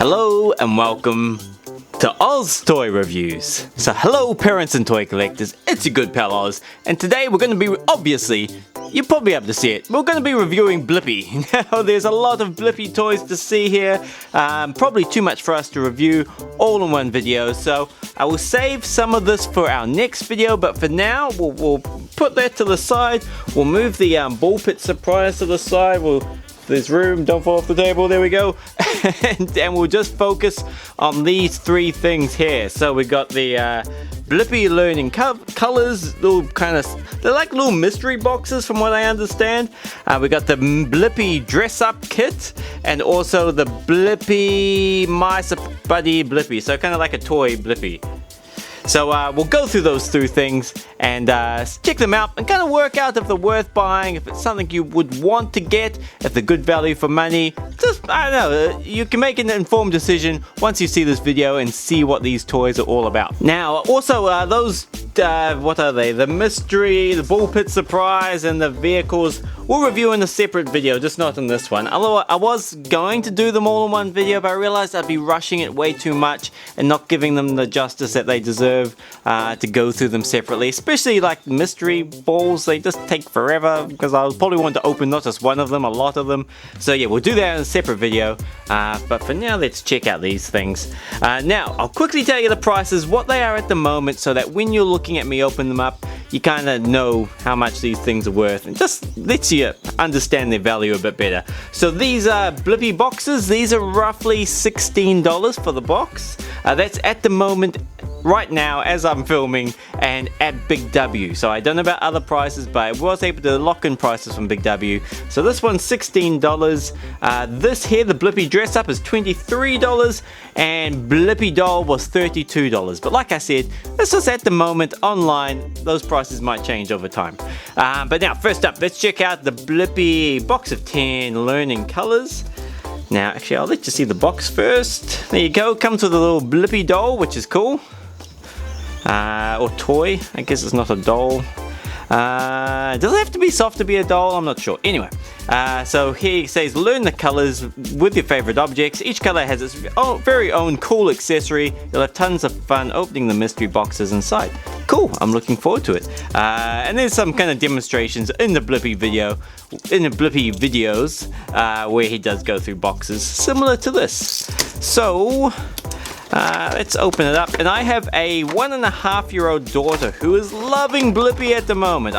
Hello and welcome to Oz Toy Reviews. So hello parents and toy collectors, it's your good pal Oz, and today we're going to be, obviously, you're probably able to see it, we're going to be reviewing Blippi. Now there's a lot of Blippi toys to see here, probably too much for us to review all in one video, so I will save some of this for our next video, but for now we'll put that to the side, we'll move the ball pit surprise to the side, there's room, don't fall off the table, there we go. and we'll just focus on these three things here. So we got the Blippi Learning Colors, little they're like little mystery boxes from what I understand. We got the Blippi Dress Up Kit, and also the Blippi My Buddy Blippi, so kind of like a toy Blippi. So we'll go through those three things and check them out and kind of work out if they're worth buying, if it's something you would want to get, if they're good value for money. Just, I don't know, you can make an informed decision once you see this video and see what these toys are all about. Now, also those, what are they? The mystery, the ball pit surprise, and the vehicles, we'll review in a separate video, just not in this one. Although I was going to do them all in one video, but I realized I'd be rushing it way too much and not giving them the justice that they deserve to go through them separately. Especially like mystery balls, they just take forever because I'll probably want to open not just one of them, a lot of them. So yeah, we'll do that in a separate video. But for now, let's check out these things. Now, I'll quickly tell you the prices, what they are at the moment, so that when you're looking at me open them up, you kind of know how much these things are worth and just lets you understand their value a bit better. So these are Blippi boxes. These are roughly $16 for the box. That's at the moment, right now, as I'm filming, and at Big W. So I don't know about other prices, but I was able to lock in prices from Big W. So this one's $16. This here, the Blippi Dress Up, is $23, and Blippi Doll was $32. But like I said, this is at the moment online. Those prices might change over time. But now, first up, let's check out the Blippi Box of 10 Learning Colors. Now, actually, I'll let you see the box first. There you go. Comes with a little Blippi doll, which is cool. Or toy. I guess it's not a doll. Does it have to be soft to be a doll? I'm not sure. Anyway, so here it says learn the colors with your favorite objects. Each color has its very own cool accessory. You'll have tons of fun opening the mystery boxes inside. Cool, I'm looking forward to it. And there's some kind of demonstrations in the Blippi video, in the Blippi videos, where he does go through boxes similar to this. So let's open it up, and I have a 1.5-year-old daughter who is loving Blippi at the moment.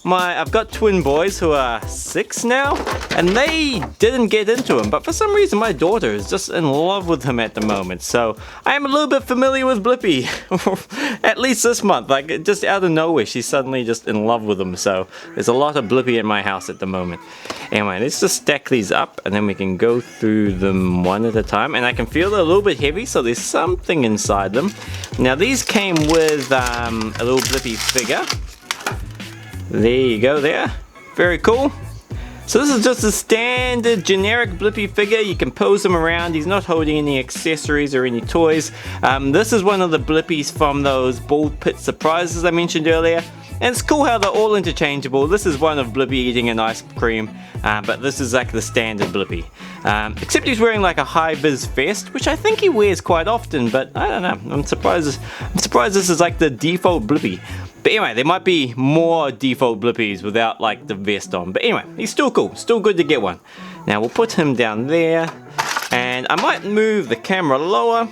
I've got twin boys who are 6 now, and they didn't get into him, but for some reason my daughter is just in love with him at the moment. So I am a little bit familiar with Blippi, at least this month. Like, just out of nowhere, she's suddenly just in love with him. So there's a lot of Blippi in my house at the moment. Anyway, let's just stack these up, and then we can go through them one at a time. And I can feel they're a little bit heavy, so there's something inside them. Now these came with a little Blippi figure. There you go there. Very cool. So this is just a standard generic Blippi figure. You can pose him around. He's not holding any accessories or any toys. This is one of the Blippis from those ball pit surprises I mentioned earlier. And it's cool how they're all interchangeable. This is one of Blippi eating an ice cream, but this is like the standard Blippi. Except he's wearing like a high-vis vest, which I think he wears quite often, but I don't know. I'm surprised this is like the default Blippi. But anyway, there might be more default Blippis without like the vest on. But anyway, he's still cool, still good to get one. Now we'll put him down there, and I might move the camera lower,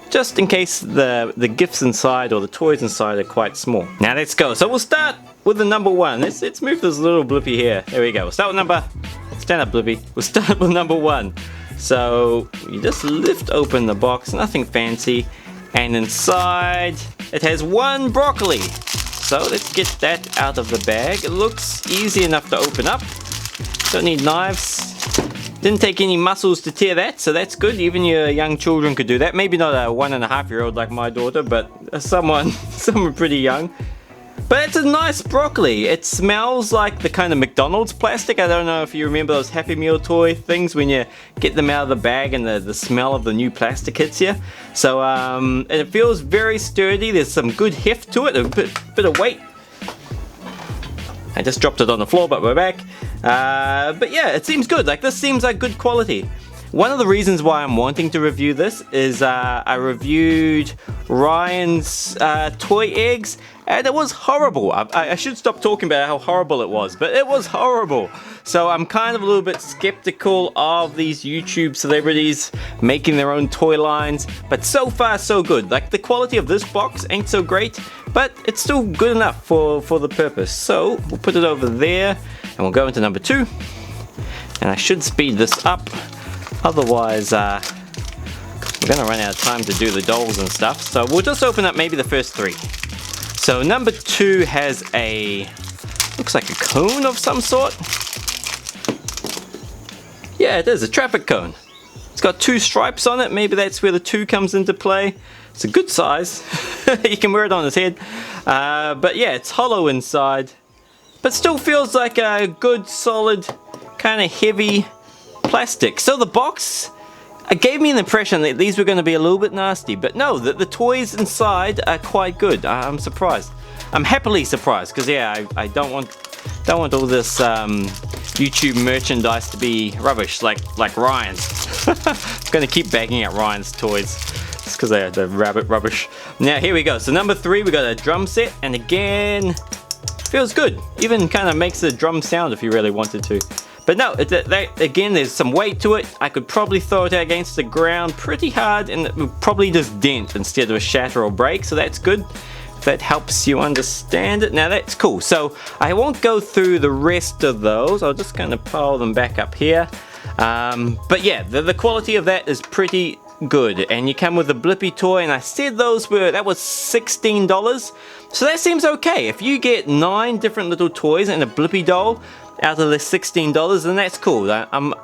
just in case the gifts inside or the toys inside are quite small. Now let's go. So we'll start with the number one. Let's move this little Blippi here. There we go. We'll start with stand up Blippi. We'll start with number one. So you just lift open the box, nothing fancy. And inside, it has one broccoli. So let's get that out of the bag. It looks easy enough to open up. Don't need knives. Didn't take any muscles to tear that, so that's good. Even your young children could do that. Maybe not a 1.5-year-old like my daughter, but someone pretty young. But it's a nice broccoli. It smells like the kind of McDonald's plastic. I don't know if you remember those Happy Meal toy things when you get them out of the bag and the smell of the new plastic hits you. So and it feels very sturdy. There's some good heft to it, a bit of weight. I just dropped it on the floor, but we're back. But yeah, it seems good. Like, this seems like good quality. one of the reasons why I'm wanting to review this is I reviewed Ryan's toy eggs, and it was horrible. I should stop talking about how horrible it was, but it was horrible. So I'm kind of a little bit skeptical of these YouTube celebrities making their own toy lines, but so far so good. Like, the quality of this box ain't so great, but it's still good enough for the purpose. So we'll put it over there, and we'll go into number 2. And I should speed this up, otherwise we're gonna run out of time to do the dolls and stuff. So we'll just open up maybe the first 3. So number 2 has looks like a cone of some sort. Yeah, it is a traffic cone. It's got 2 stripes on it. Maybe that's where the 2 comes into play. It's a good size. You can wear it on his head. But yeah, it's hollow inside, but still feels like a good, solid, kind of heavy plastic. So the box gave me an impression that these were going to be a little bit nasty, but no, the toys inside are quite good. I'm surprised. I'm happily surprised, because yeah, I don't want all this YouTube merchandise to be rubbish like Ryan's. I'm gonna keep bagging out Ryan's toys just because they're rabbit rubbish. Now here we go. So number 3, we got a drum set, and again, feels good. Even kind of makes a drum sound if you really wanted to. But no, again, there's some weight to it. I could probably throw it against the ground pretty hard, and it would probably just dent instead of shatter or break. So that's good. That helps you understand it. Now that's cool. So I won't go through the rest of those. I'll just kind of pile them back up here. But yeah, the quality of that is pretty good. And you come with a Blippi toy, and I said that was $16. So that seems okay. If you get 9 different little toys and a Blippi doll out of the $16, then that's cool.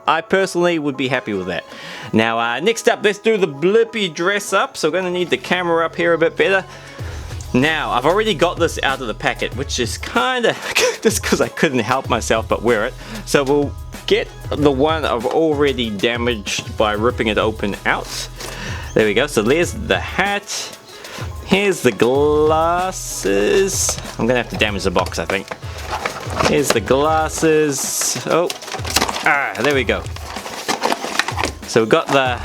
I personally would be happy with that. Now next up, let's do the Blippi dress up. So we're gonna need the camera up here a bit better. Now, I've already got this out of the packet, which is kind of just because I couldn't help myself but wear it. So we'll get the one I've already damaged by ripping it open out. There we go. So there's the hat. Here's the glasses. I'm gonna have to damage the box, I think. Here's the glasses. Oh, there we go. So we've got the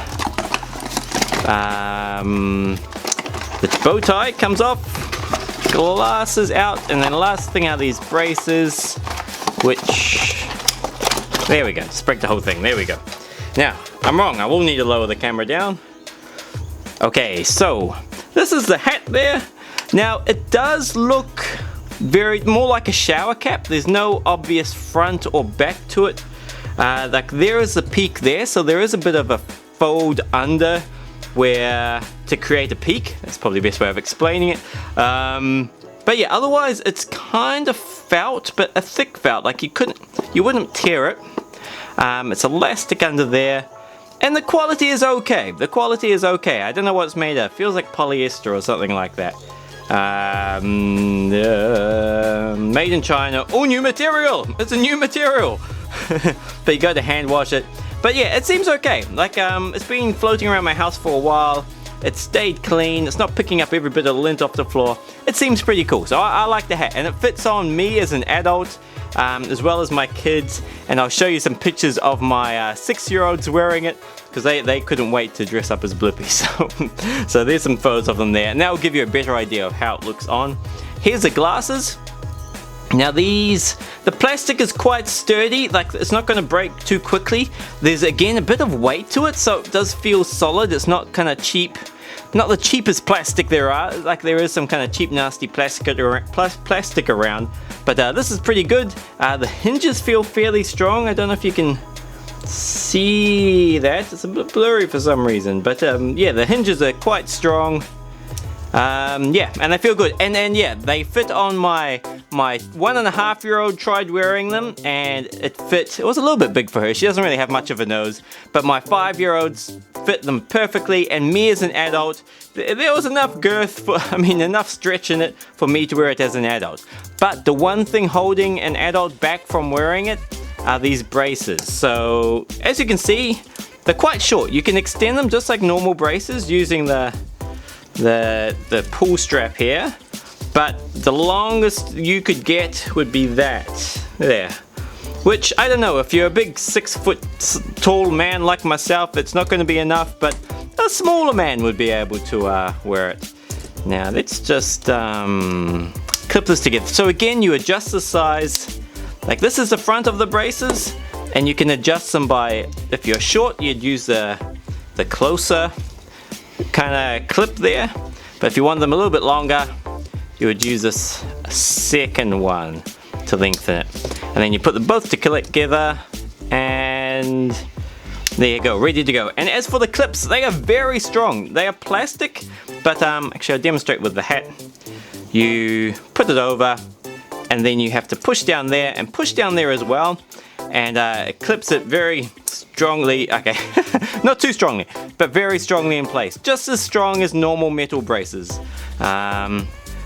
bow tie comes off, glasses out, and then last thing out of these braces, which, there we go, just break the whole thing, there we go. Now, I'm wrong, I will need to lower the camera down. Okay, so, this is the hat there. Now, it does look more like a shower cap. There's no obvious front or back to it. Like, there is a peak there, so there is a bit of a fold under where to create a peak. That's probably the best way of explaining it. But yeah, otherwise it's kind of felt, but a thick felt. Like you wouldn't tear it. It's elastic under there, and the quality is okay. The quality is okay. I don't know what it's made of. Feels like polyester or something like that. Made in China. Oh, new material. It's a new material. But you got to hand wash it. But yeah, it seems okay. Like, it's been floating around my house for a while. It stayed clean. It's not picking up every bit of lint off the floor. It seems pretty cool. So I like the hat, and it fits on me as an adult, as well as my kids. And I'll show you some pictures of my 6-year-olds wearing it, because they couldn't wait to dress up as Blippi. So there's some photos of them there, and that will give you a better idea of how it looks on. Here's the glasses. Now the plastic is quite sturdy, like it's not going to break too quickly. There's again a bit of weight to it, so it does feel solid. It's not kind of cheap, not the cheapest plastic there are. Like there is some kind of cheap nasty plastic around, but this is pretty good. The hinges feel fairly strong. I don't know if you can see that. It's a bit blurry for some reason, but yeah, the hinges are quite strong. Yeah, and they feel good, and yeah, they fit on my 1.5-year-old tried wearing them, and it was a little bit big for her. She doesn't really have much of a nose, but my 5-year-olds fit them perfectly, and me as an adult, there was enough girth enough stretch in it for me to wear it as an adult. But the one thing holding an adult back from wearing it are these braces. So as you can see, they're quite short. You can extend them just like normal braces using the pull strap here, but the longest you could get would be that there. which I don't know, if you're a big 6 foot tall man like myself, it's not going to be enough, but a smaller man would be able to wear it. Now let's just clip this together. So again, you adjust the size. Like this is the front of the braces, and you can adjust them by, if you're short, you'd use the closer kind of clip there. But if you want them a little bit longer, you would use this second one to lengthen it. And then you put them both together, and there you go, ready to go. And as for the clips, they are very strong. They are plastic, but actually I'll demonstrate with the hat. You put it over, and then you have to push down there and push down there as well, and it clips it very strongly. Okay, not too strongly, but very strongly in place, just as strong as normal metal braces.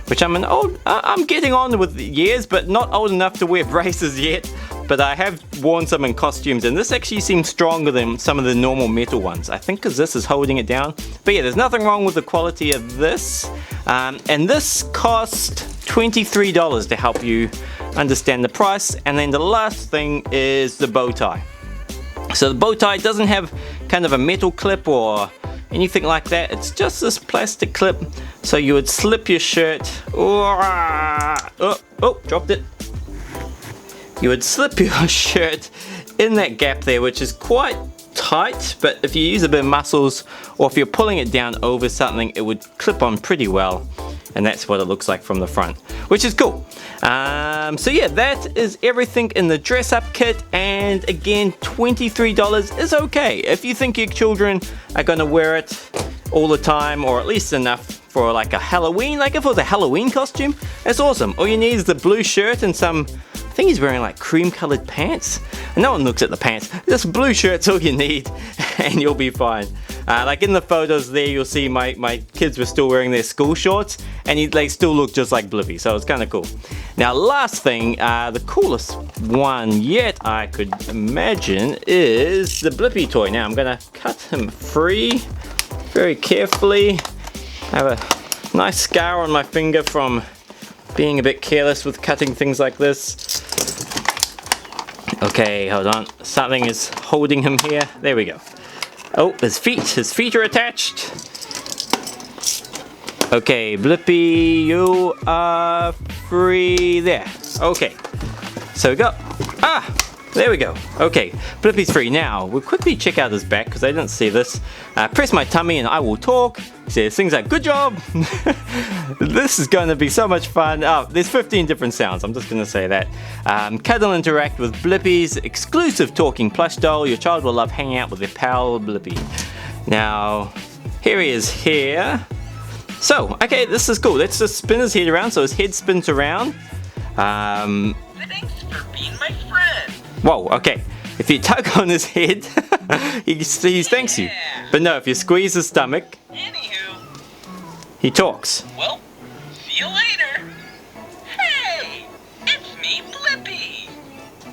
Which I'm getting on with the years, but not old enough to wear braces yet. But I have worn some in costumes, and this actually seems stronger than some of the normal metal ones. I think because this is holding it down. But yeah, there's nothing wrong with the quality of this. And this cost $23 to help you understand the price. And then the last thing is the bow tie. So the bow tie doesn't have kind of a metal clip or anything like that. It's just this plastic clip. So you would slip your shirt. Oh, dropped it. You would slip your shirt in that gap there, which is quite tight, but if you use a bit of muscles, or if you're pulling it down over something, it would clip on pretty well. And that's what it looks like from the front, which is cool. So yeah, that is everything in the dress up kit, and again, $23 is okay. If you think your children are gonna wear it all the time, or at least enough for like a Halloween, like if it was a Halloween costume, that's awesome. All you need is the blue shirt and some, I think he's wearing like cream colored pants. No one looks at the pants. Just blue shirt's all you need and you'll be fine. Like in the photos there, you'll see my kids were still wearing their school shorts, and they still look just like Blippi, so it's kind of cool. Now last thing, the coolest one yet I could imagine is the Blippi toy. Now I'm gonna cut him free very carefully. I have a nice scar on my finger from being a bit careless with cutting things like this. Okay, hold on. Something is holding him here. There we go. Oh, his feet are attached. Okay, Blippi, you are free there. Okay, so we go. There we go. Okay, Blippi's free. Now, we'll quickly check out his back because I didn't see this. Press my tummy and I will talk. He says things like, good job. This is going to be so much fun. Oh, there's 15 different sounds. I'm just going to say that. Cuddle and interact with Blippi's exclusive talking plush doll. Your child will love hanging out with their pal Blippi. Now, here he is here. So, okay, this is cool. Let's just spin his head around so his head spins around. Thanks for being my friend. Whoa, okay. If you tug on his head, he thanks you. But no, if you squeeze his stomach, Anywho, he talks. well, see you later. Hey, it's me, Blippi.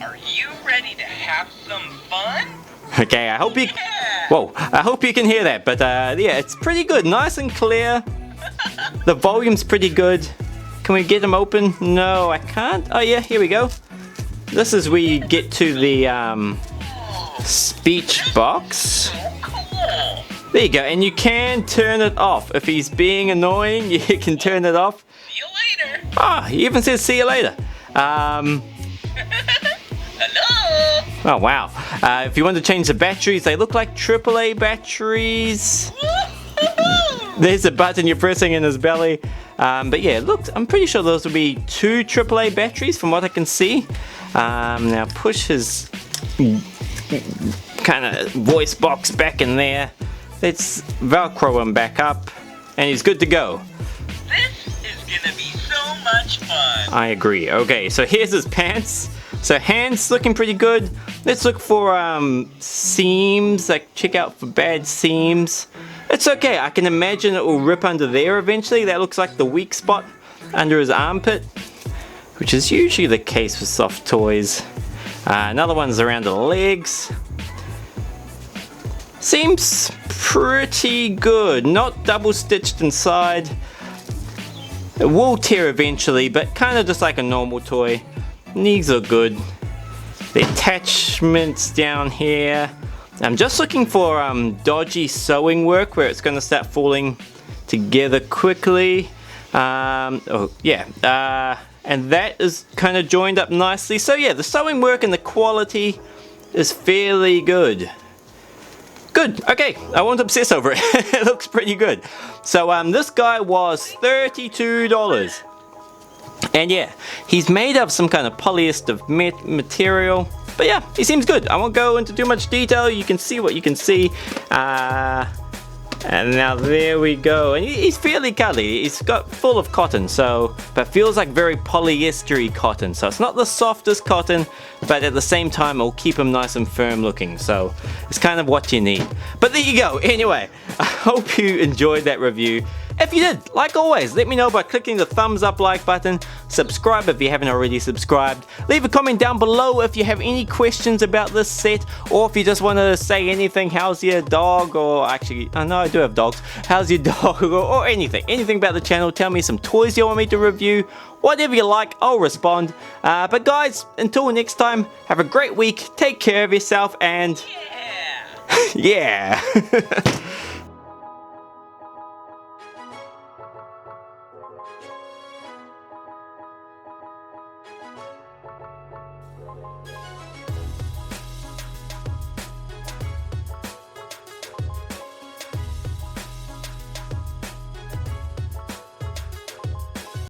Are you ready to have some fun? Okay, I hope you... Yeah. Whoa, I hope you can hear that. But yeah, it's pretty good. Nice and clear. The volume's pretty good. Can we get him open? No, I can't. Oh yeah, here we go. This is where you get to the speech box. So cool. There you go, and you can turn it off. If he's being annoying, you can turn it off. See you later. Ah, he even says see you later. Hello. Oh wow. If you want to change the batteries, they look like AAA batteries. Woo-hoo-hoo. There's a button you're pressing in his belly. But yeah, look, I'm pretty sure those will be 2 AAA batteries from what I can see. Now push his kind of voice box back in there. Let's Velcro him back up, and he's good to go. This is gonna be so much fun. I agree. Okay, so here's his pants. So hands looking pretty good. Let's look for seams. Like check out for bad seams. It's okay. I can imagine it will rip under there eventually. That looks like the weak spot under his armpit, which is usually the case with soft toys. Another one's around the legs. Seems pretty good. Not double stitched inside. It will tear eventually, but kind of just like a normal toy. Knees are good. the attachments down here. I'm just looking for dodgy sewing work where it's going to start falling together quickly. And that is kind of joined up nicely. So yeah, the sewing work and the quality is fairly good. Good, okay, I won't obsess over it. It looks pretty good. So this guy was $32. And yeah, he's made of some kind of polyester material. But yeah, he seems good. I won't go into too much detail. You can see what you can see. And now there we go. And he's fairly cuddly. He's got full of cotton, but feels like very polyestery cotton. So it's not the softest cotton, but at the same time it'll keep him nice and firm looking. So it's kind of what you need. But there you go. Anyway, I hope you enjoyed that review. If you did, like always, let me know by clicking the thumbs up like button, subscribe if you haven't already subscribed, leave a comment down below if you have any questions about this set, or if you just want to say anything, how's your dog, or actually, I know I do have dogs, how's your dog, or anything about the channel. Tell me some toys you want me to review, whatever you like, I'll respond. But guys, until next time, have a great week, take care of yourself, and Yeah! yeah.